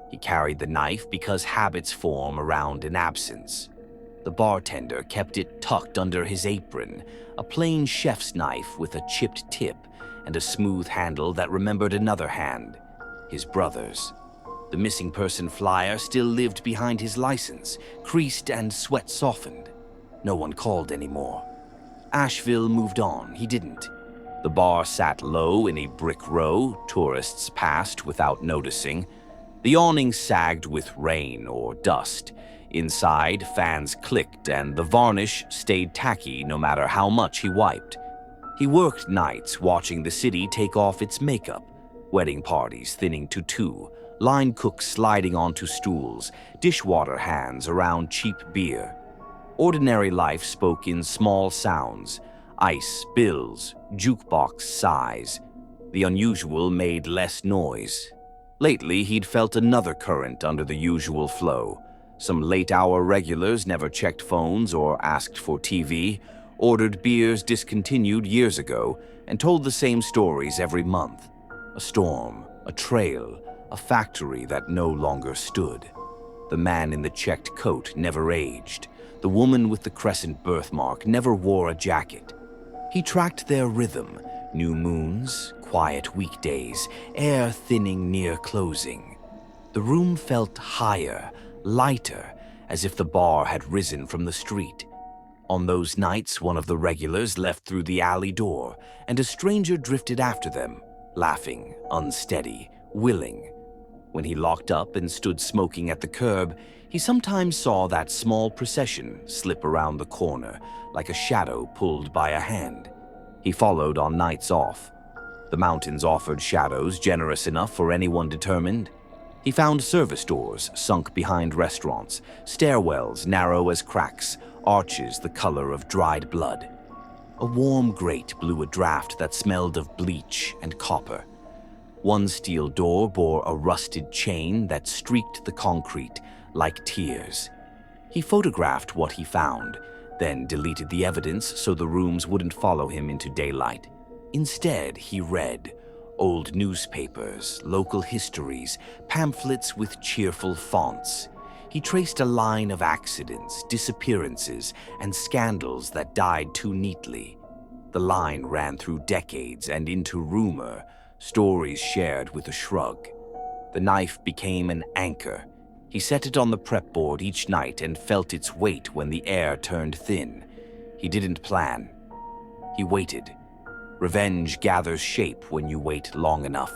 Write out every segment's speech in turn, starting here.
He carried the knife because habits form around an absence. The bartender kept it tucked under his apron, a plain chef's knife with a chipped tip and a smooth handle that remembered another hand, his brother's. The missing person flyer still lived behind his license, creased and sweat-softened. No one called anymore. Asheville moved on, he didn't. The bar sat low in a brick row, tourists passed without noticing. The awning sagged with rain or dust. Inside, fans clicked and the varnish stayed tacky no matter how much he wiped. He worked nights watching the city take off its makeup, wedding parties thinning to two, line cooks sliding onto stools, dishwater hands around cheap beer. Ordinary life spoke in small sounds, ice, bills, jukebox sighs. The unusual made less noise. Lately, he'd felt another current under the usual flow. Some late-hour regulars never checked phones or asked for TV, ordered beers discontinued years ago, and told the same stories every month. A storm, a trail, a factory that no longer stood. The man in the checked coat never aged. The woman with the crescent birthmark never wore a jacket. He tracked their rhythm, new moons, quiet weekdays, air thinning near closing. The room felt higher, lighter, as if the bar had risen from the street. On those nights, one of the regulars left through the alley door, and a stranger drifted after them, laughing, unsteady, willing. When he locked up and stood smoking at the curb, he sometimes saw that small procession slip around the corner, like a shadow pulled by a hand. He followed on nights off. The mountains offered shadows generous enough for anyone determined. He found service doors sunk behind restaurants, stairwells narrow as cracks, arches the color of dried blood. A warm grate blew a draft that smelled of bleach and copper. One steel door bore a rusted chain that streaked the concrete like tears. He photographed what he found, then deleted the evidence so the rooms wouldn't follow him into daylight. Instead, he read old newspapers, local histories, pamphlets with cheerful fonts. He traced a line of accidents, disappearances, and scandals that died too neatly. The line ran through decades and into rumor, stories shared with a shrug. The knife became an anchor. He set it on the prep board each night and felt its weight when the air turned thin. He didn't plan. He waited. Revenge gathers shape when you wait long enough.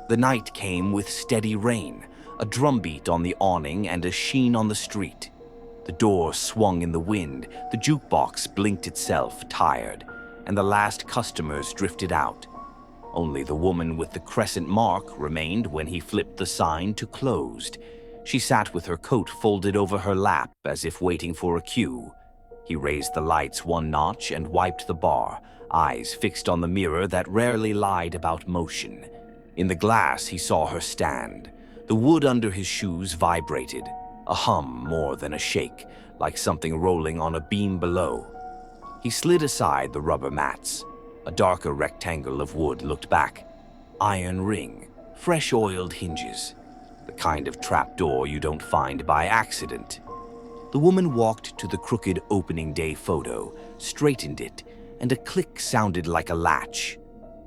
The night came with steady rain, a drumbeat on the awning and a sheen on the street. The door swung in the wind, the jukebox blinked itself, tired, and the last customers drifted out. Only the woman with the crescent mark remained when he flipped the sign to closed. She sat with her coat folded over her lap as if waiting for a cue. He raised the lights one notch and wiped the bar, eyes fixed on the mirror that rarely lied about motion. In the glass, he saw her stand. The wood under his shoes vibrated, a hum more than a shake, like something rolling on a beam below. He slid aside the rubber mats. A darker rectangle of wood looked back. Iron ring, fresh oiled hinges. The kind of trapdoor you don't find by accident. The woman walked to the crooked opening day photo, straightened it, and a click sounded like a latch.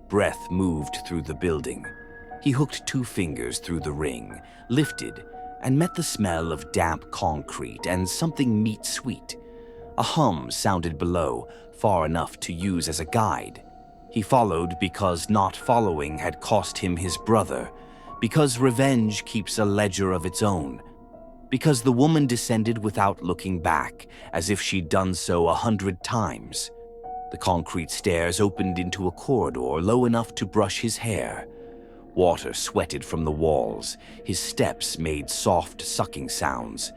Breath moved through the building. He hooked 2 fingers through the ring, lifted, and met the smell of damp concrete and something meat-sweet. A hum sounded below, far enough to use as a guide. He followed because not following had cost him his brother, because revenge keeps a ledger of its own, because the woman descended without looking back, as if she'd done so 100 times. The concrete stairs opened into a corridor low enough to brush his hair. Water sweated from the walls. His steps made soft sucking sounds.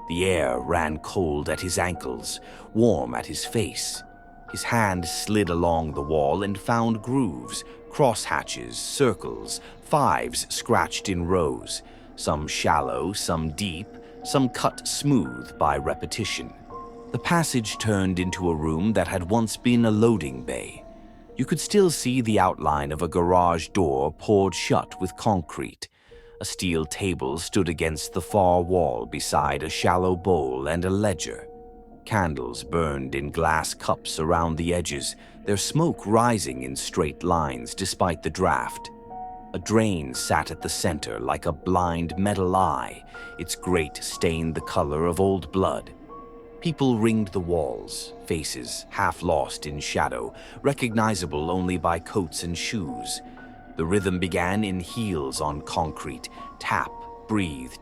The air ran cold at his ankles, warm at his face. His hand slid along the wall and found grooves, crosshatches, circles, 5s scratched in rows, some shallow, some deep, some cut smooth by repetition. The passage turned into a room that had once been a loading bay. You could still see the outline of a garage door poured shut with concrete. A steel table stood against the far wall beside a shallow bowl and a ledger. Candles burned in glass cups around the edges, their smoke rising in straight lines despite the draft. A drain sat at the center like a blind metal eye, its grate stained the color of old blood. People ringed the walls, faces half lost in shadow, recognizable only by coats and shoes. The rhythm began in heels on concrete, tap, breathe,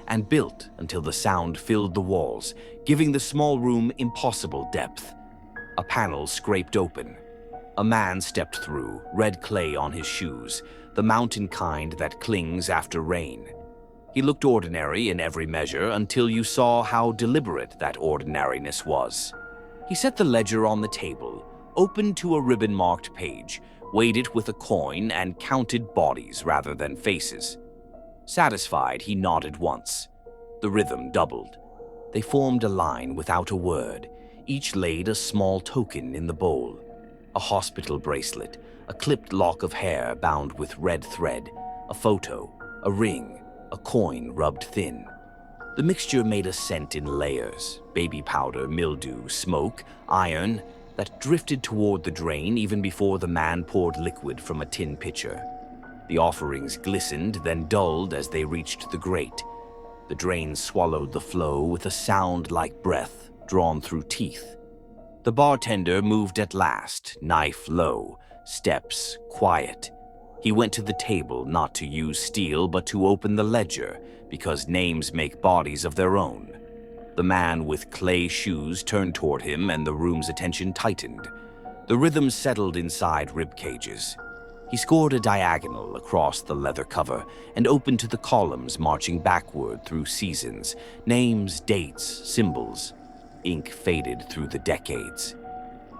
and built until the sound filled the walls, giving the small room impossible depth. A panel scraped open. A man stepped through, red clay on his shoes, the mountain kind that clings after rain. He looked ordinary in every measure until you saw how deliberate that ordinariness was. He set the ledger on the table, opened to a ribbon-marked page, weighed it with a coin, and counted bodies rather than faces. Satisfied, he nodded once. The rhythm doubled. They formed a line without a word. Each laid a small token in the bowl. A hospital bracelet, a clipped lock of hair bound with red thread, a photo, a ring, a coin rubbed thin. The mixture made a scent in layers, baby powder, mildew, smoke, iron, that drifted toward the drain even before the man poured liquid from a tin pitcher. The offerings glistened, then dulled as they reached the grate. The drain swallowed the flow with a sound like breath drawn through teeth. The bartender moved at last, knife low, steps quiet. He went to the table not to use steel but to open the ledger, because names make bodies of their own. The man with clay shoes turned toward him and the room's attention tightened. The rhythm settled inside rib cages. He scored a diagonal across the leather cover and opened to the columns marching backward through seasons, names, dates, symbols. Ink faded through the decades.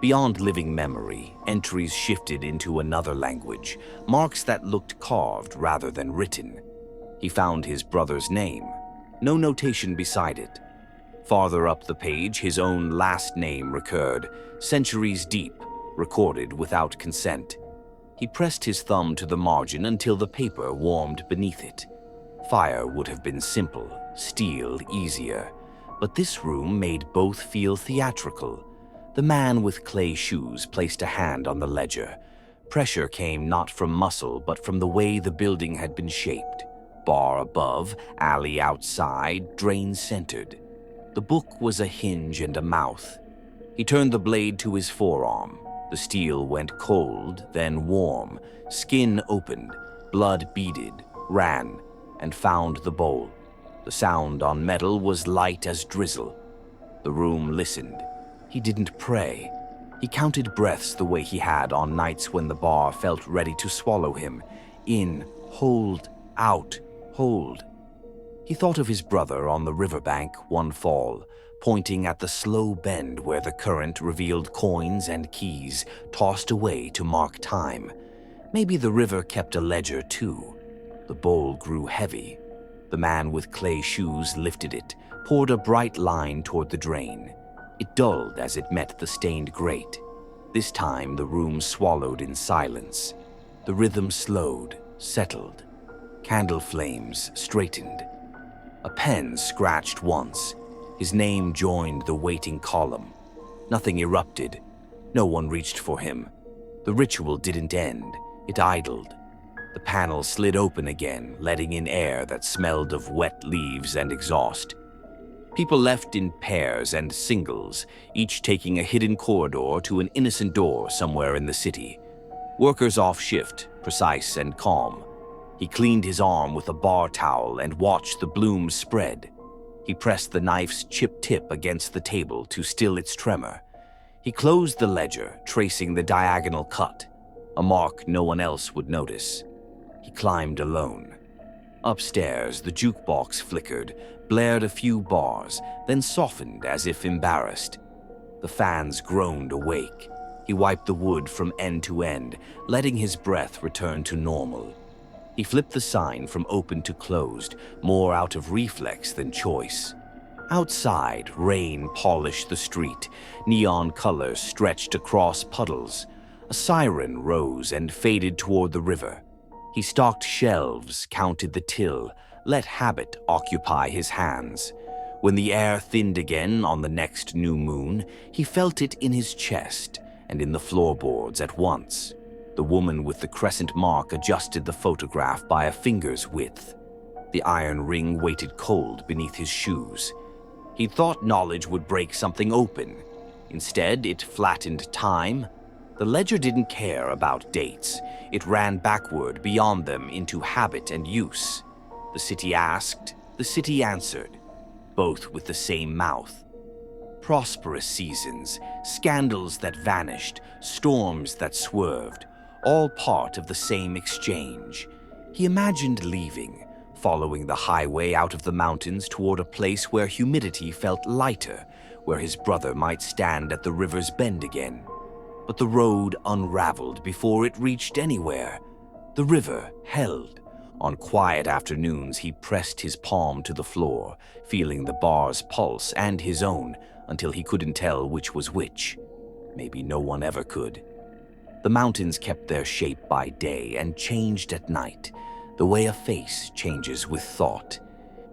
Beyond living memory, entries shifted into another language, marks that looked carved rather than written. He found his brother's name, no notation beside it. Farther up the page, his own last name recurred, centuries deep, recorded without consent. He pressed his thumb to the margin until the paper warmed beneath it. Fire would have been simple, steel easier, but this room made both feel theatrical. The man with clay shoes placed a hand on the ledger. Pressure came not from muscle, but from the way the building had been shaped. Bar above, alley outside, drain centered. The book was a hinge and a mouth. He turned the blade to his forearm. The steel went cold, then warm. Skin opened, blood beaded, ran, and found the bowl. The sound on metal was light as drizzle. The room listened. He didn't pray. He counted breaths the way he had on nights when the bar felt ready to swallow him. In, hold, out, hold. He thought of his brother on the riverbank one fall, pointing at the slow bend where the current revealed coins and keys tossed away to mark time. Maybe the river kept a ledger too. The bowl grew heavy. The man with clay shoes lifted it, poured a bright line toward the drain. It dulled as it met the stained grate. This time the room swallowed in silence. The rhythm slowed, settled. Candle flames straightened. A pen scratched once. His name joined the waiting column. Nothing erupted. No one reached for him. The ritual didn't end. It idled. The panel slid open again, letting in air that smelled of wet leaves and exhaust. People left in pairs and singles, each taking a hidden corridor to an innocent door somewhere in the city. Workers off shift, precise and calm. He cleaned his arm with a bar towel and watched the blooms spread. He pressed the knife's chipped tip against the table to still its tremor. He closed the ledger, tracing the diagonal cut, a mark no one else would notice. He climbed alone. Upstairs, the jukebox flickered, blared a few bars, then softened as if embarrassed. The fans groaned awake. He wiped the wood from end to end, letting his breath return to normal. He flipped the sign from open to closed, more out of reflex than choice. Outside, rain polished the street, neon colors stretched across puddles. A siren rose and faded toward the river. He stocked shelves, counted the till, let habit occupy his hands. When the air thinned again on the next new moon, he felt it in his chest and in the floorboards at once. The woman with the crescent mark adjusted the photograph by a finger's width. The iron ring waited cold beneath his shoes. He thought knowledge would break something open. Instead, it flattened time. The ledger didn't care about dates. It ran backward beyond them into habit and use. The city asked, the city answered, both with the same mouth. Prosperous seasons, scandals that vanished, storms that swerved, all part of the same exchange. He imagined leaving, following the highway out of the mountains toward a place where humidity felt lighter, where his brother might stand at the river's bend again. But the road unraveled before it reached anywhere. The river held. On quiet afternoons, he pressed his palm to the floor, feeling the bar's pulse and his own, until he couldn't tell which was which. Maybe no one ever could. The mountains kept their shape by day and changed at night, the way a face changes with thought.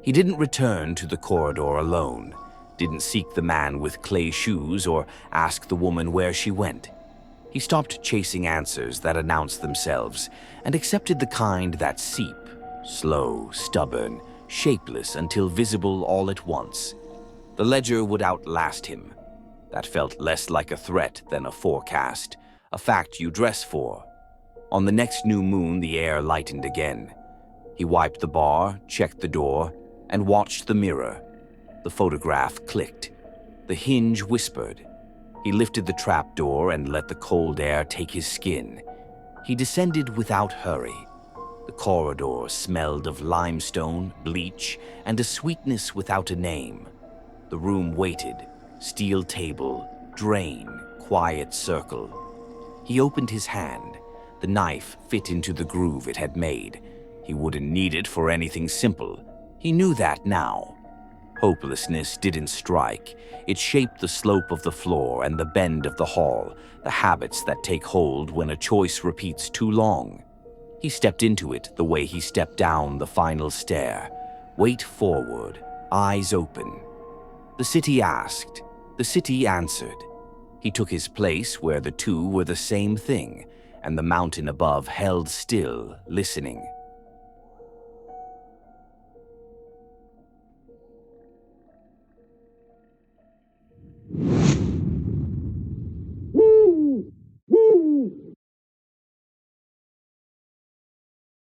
He didn't return to the corridor alone, didn't seek the man with clay shoes or ask the woman where she went. He stopped chasing answers that announced themselves and accepted the kind that seep, slow, stubborn, shapeless until visible all at once. The ledger would outlast him. That felt less like a threat than a forecast, a fact you dress for. On the next new moon, the air lightened again. He wiped the bar, checked the door, and watched the mirror. The photograph clicked. The hinge whispered. He lifted the trap door and let the cold air take his skin. He descended without hurry. The corridor smelled of limestone, bleach, and a sweetness without a name. The room waited. Steel table, drain, quiet circle. He opened his hand. The knife fit into the groove it had made. He wouldn't need it for anything simple. He knew that now. Hopelessness didn't strike. It shaped the slope of the floor and the bend of the hall, the habits that take hold when a choice repeats too long. He stepped into it the way he stepped down the final stair. Weight forward, eyes open. The city asked. The city answered. He took his place where the two were the same thing, and the mountain above held still, listening.